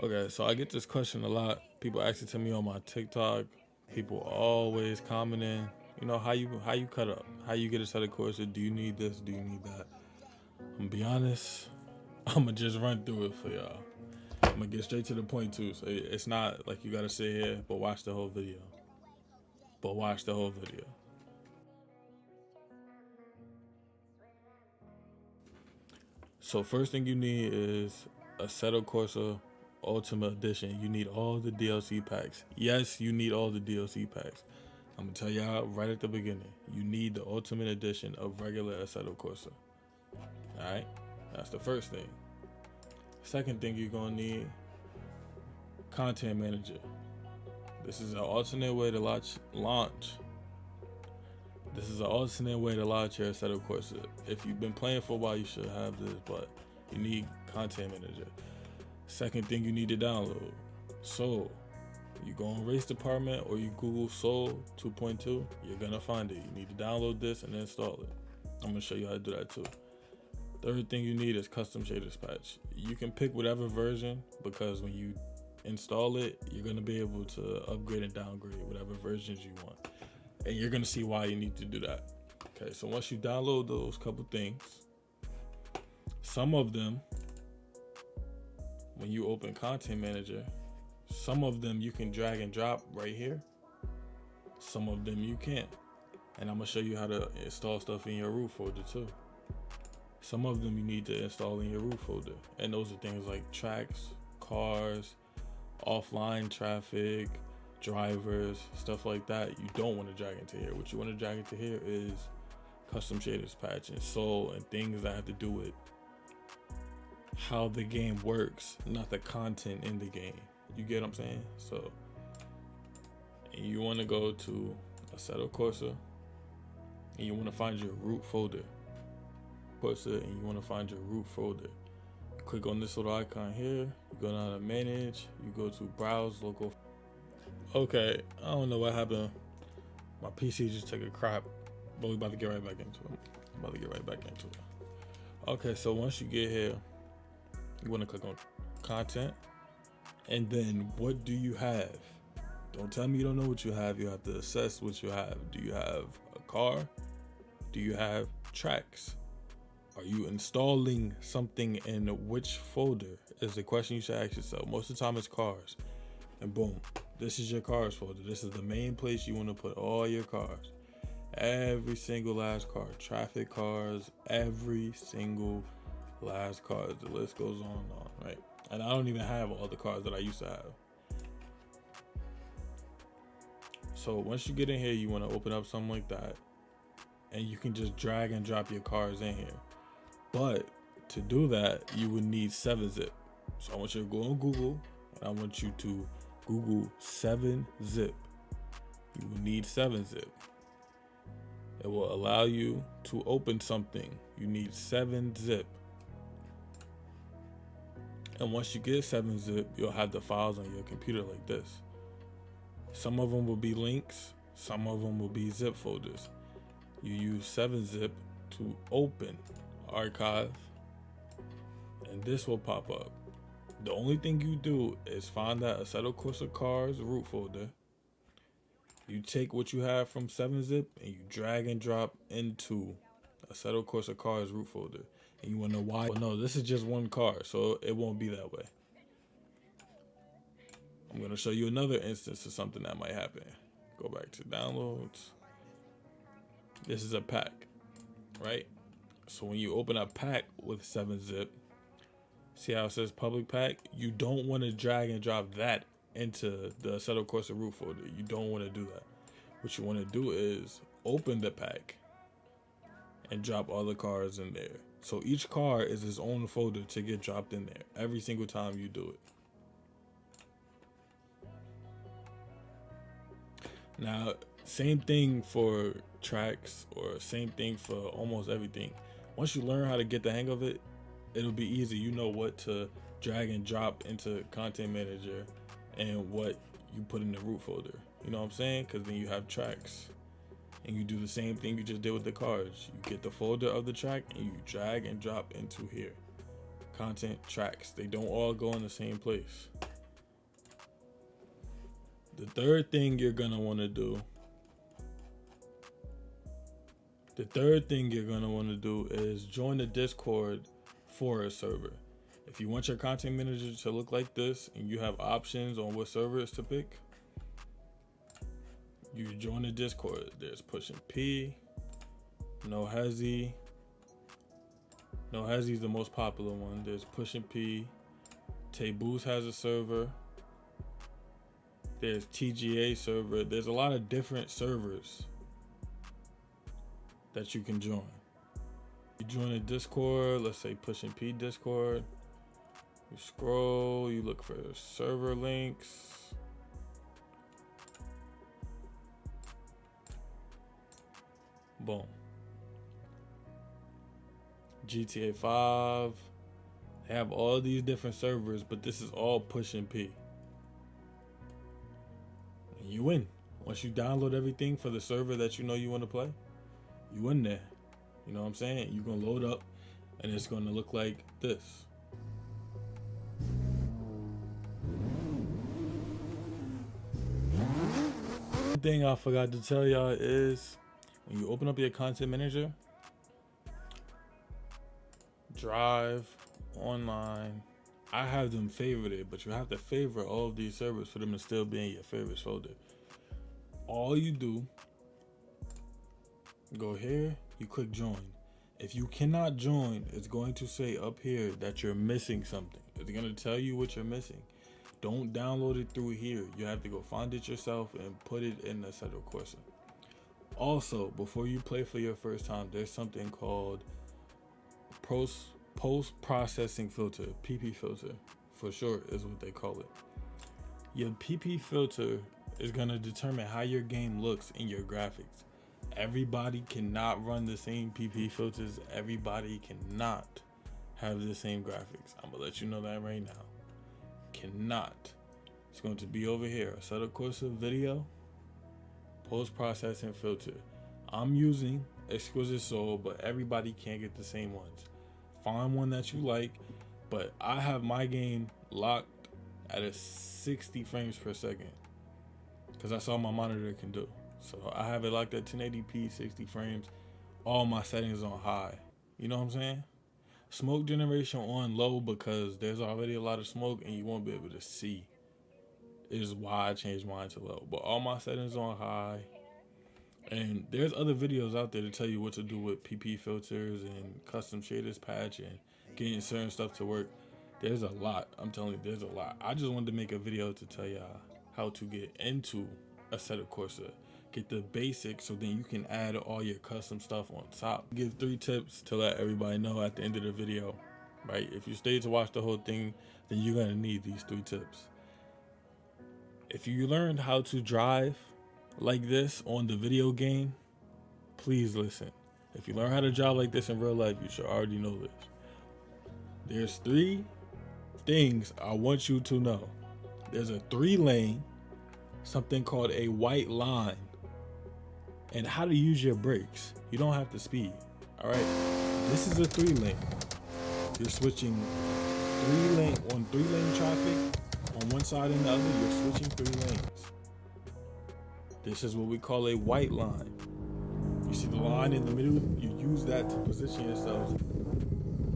Okay, so I get this question a lot. People ask it to me on my TikTok. People always commenting. You know how you cut up, how you get a set of courses. Do you need this? Do you need that? I'm gonna be honest. I'm gonna just run through it for y'all. I'm gonna get straight to the point too. So it's not like you gotta sit here, but watch the whole video. But watch the whole video. So first thing you need is Assetto Corsa Ultimate Edition. You need all the DLC packs. Yes, you need all the DLC packs. I'm gonna tell y'all right at the beginning. You need the Ultimate Edition of regular Assetto Corsa. All right, that's the first thing. Second thing you're gonna need Content Manager. This is an alternate way to launch. This is an alternate way to launch your Assetto Corsa. If you've been playing for a while, you should have this, but you need Content Manager. Second thing you need to download. So you go in race department or you Google Soul 2.2, you're gonna find it. You need to download this and install it. I'm gonna show you how to do that too. Third thing you need is custom shaders patch. You can pick whatever version because when you install it, you're gonna be able to upgrade and downgrade whatever versions you want. And you're gonna see why you need to do that. Okay, so once you download those couple things, some of them, when you open Content Manager, some of them you can drag and drop right here. Some of them you can't. And I'm gonna show you how to install stuff in your root folder too. Some of them you need to install in your root folder. And those are things like tracks, cars, offline traffic, drivers, stuff like that. You don't want to drag into here. What you want to drag into here is custom shaders patch and soul and things that have to do with how the game works, not the content in the game. You get what I'm saying? So you want to go to Assetto Corsa and you want to find your root folder. Corsa and you want to find your root folder. You click on this little icon here. You go down to manage. You go to browse local. Okay, I don't know what happened. My PC just took a crap, but we about to get right back into it. Okay, so once you get here, you want to click on content, and then what do you have? Don't tell me you don't know what you have. You have to assess what you have. Do you have a car? Do you have tracks? Are you installing something in which folder? Is the question you should ask yourself. Most of the time it's cars. And boom, this is your cars folder. This is the main place you want to put all your cars. Every single last car. Traffic cars, every single last car. The list goes on and on, right? And I don't even have all the cars that I used to have. So once you get in here, you want to open up something like that. And you can just drag and drop your cars in here. But to do that, you would need 7-zip. So I want you to go on Google and I want you to Google 7-zip. You will need 7-zip. It will allow you to open something. You need 7-zip. And once you get 7-zip, you'll have the files on your computer like this. Some of them will be links. Some of them will be zip folders. You use 7-zip to open archive, and this will pop up. The only thing you do is find that Assetto Corsa Cars root folder. You take what you have from 7-zip and you drag and drop into Assetto Corsa Cars root folder. And you want to know why? Well, no, this is just one car, so it won't be that way. I'm going to show you another instance of something that might happen. Go back to downloads. This is a pack, right? So when you open a pack with 7-zip, see how it says public pack? You don't want to drag and drop that into the Assetto Corsa root folder. You don't want to do that. What you want to do is open the pack and drop all the cars in there. So each car is its own folder to get dropped in there every single time you do it. Now, same thing for tracks or same thing for almost everything. Once you learn how to get the hang of it, it'll be easy. You know what to drag and drop into Content Manager and what you put in the root folder. You know what I'm saying? Because then you have tracks. And you do the same thing you just did with the cars. You get the folder of the track and you drag and drop into here. Content, tracks. They don't all go in the same place. The third thing you're gonna want to do. Is join the Discord for a server. If you want your content manager to look like this and you have options on what servers to pick, you join the Discord. There's Pushing P, No HESI. No HESI is the most popular one. There's Pushing P. Taboos has a server. There's TGA server. There's a lot of different servers that you can join. You join a Discord, let's say Pushing P Discord. You scroll, you look for server links. Boom. GTA 5. They have all these different servers, but this is all Pushing P. And you win. Once you download everything for the server that you know you want to play, you in there. You know what I'm saying? You're going to load up and it's going to look like this. One thing I forgot to tell y'all is when you open up your content manager, Drive, Online, I have them favorited, but you have to favorite all of these servers for them to still be in your favorites folder. All you do, go here, you click join. If you cannot join, it's going to say up here that you're missing something. It's going to tell you what you're missing. Don't download it through here. You have to go find it yourself and put it in the Assetto Corsa. Also, before you play for your first time, there's something called post-processing filter, PP filter, for short is what they call it. Your PP filter is going to determine how your game looks in your graphics. Everybody cannot run the same PP filters. Everybody cannot have the same graphics. I'm gonna let you know that right now. Cannot. It's going to be over here. Assetto Corsa video, post-processing filter. I'm using Exquisite Soul, but everybody can't get the same ones. Find one that you like, but I have my game locked at a 60 frames per second because that's all my monitor can do. So I have it locked at 1080p, 60 frames. All my settings on high. You know what I'm saying? Smoke generation on low because there's already a lot of smoke and you won't be able to see. Is why I changed mine to low. But all my settings on high. And there's other videos out there to tell you what to do with PP filters and custom shaders patch and getting certain stuff to work. There's a lot. I'm telling you, there's a lot. I just wanted to make a video to tell y'all how to get into Assetto Corsa. Get the basics so then you can add all your custom stuff on top. Give 3 tips to let everybody know at the end of the video, right? If you stay to watch the whole thing, then you're gonna need these 3 tips. If you learned how to drive like this on the video game, please listen. If you learn how to drive like this in real life, you should already know this. There's 3 things I want you to know. There's a 3-lane, something called a white line, and how to use your brakes. You don't have to speed. All right, this is a 3-lane. You're switching 3-lane traffic on one side and the other. You're switching 3 lanes. This is what we call a white line. You see the line in the middle? You use that to position yourself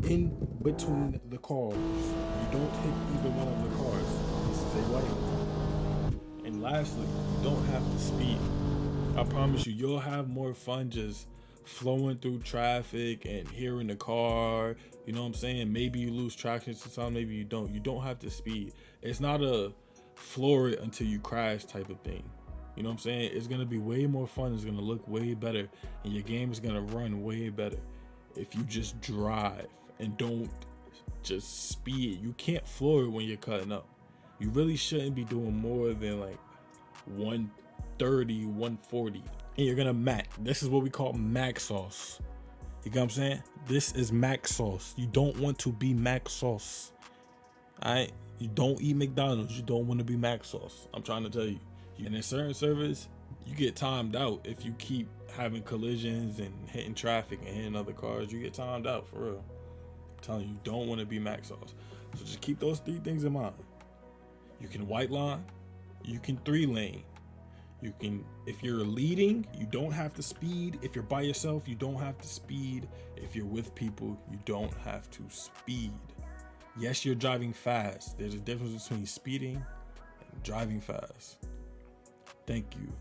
in between the cars. You don't hit either one of the cars. This is a white line. And lastly, you don't have to speed. I promise you, you'll have more fun just flowing through traffic and hearing the car. You know what I'm saying? Maybe you lose traction sometimes, maybe you don't. You don't have to speed. It's not a floor it until you crash type of thing. You know what I'm saying? It's going to be way more fun. It's going to look way better. And your game is going to run way better if you just drive and don't just speed. You can't floor it when you're cutting up. You really shouldn't be doing more than like 130, 140. And you're going to max. This is what we call max sauce. You get what I'm saying? This is max sauce. You don't want to be max sauce. All right? You don't eat McDonald's. You don't want to be max sauce. I'm trying to tell you. And in certain servers, you get timed out if you keep having collisions and hitting traffic and hitting other cars. You get timed out for real. I'm telling you, you don't want to be max sauce. So just keep those 3 things in mind. You can white line, You can 3-lane. You can, if you're leading, you don't have to speed. If you're by yourself, you don't have to speed. If you're with people, you don't have to speed. Yes, you're driving fast. There's a difference between speeding and driving fast. Thank you.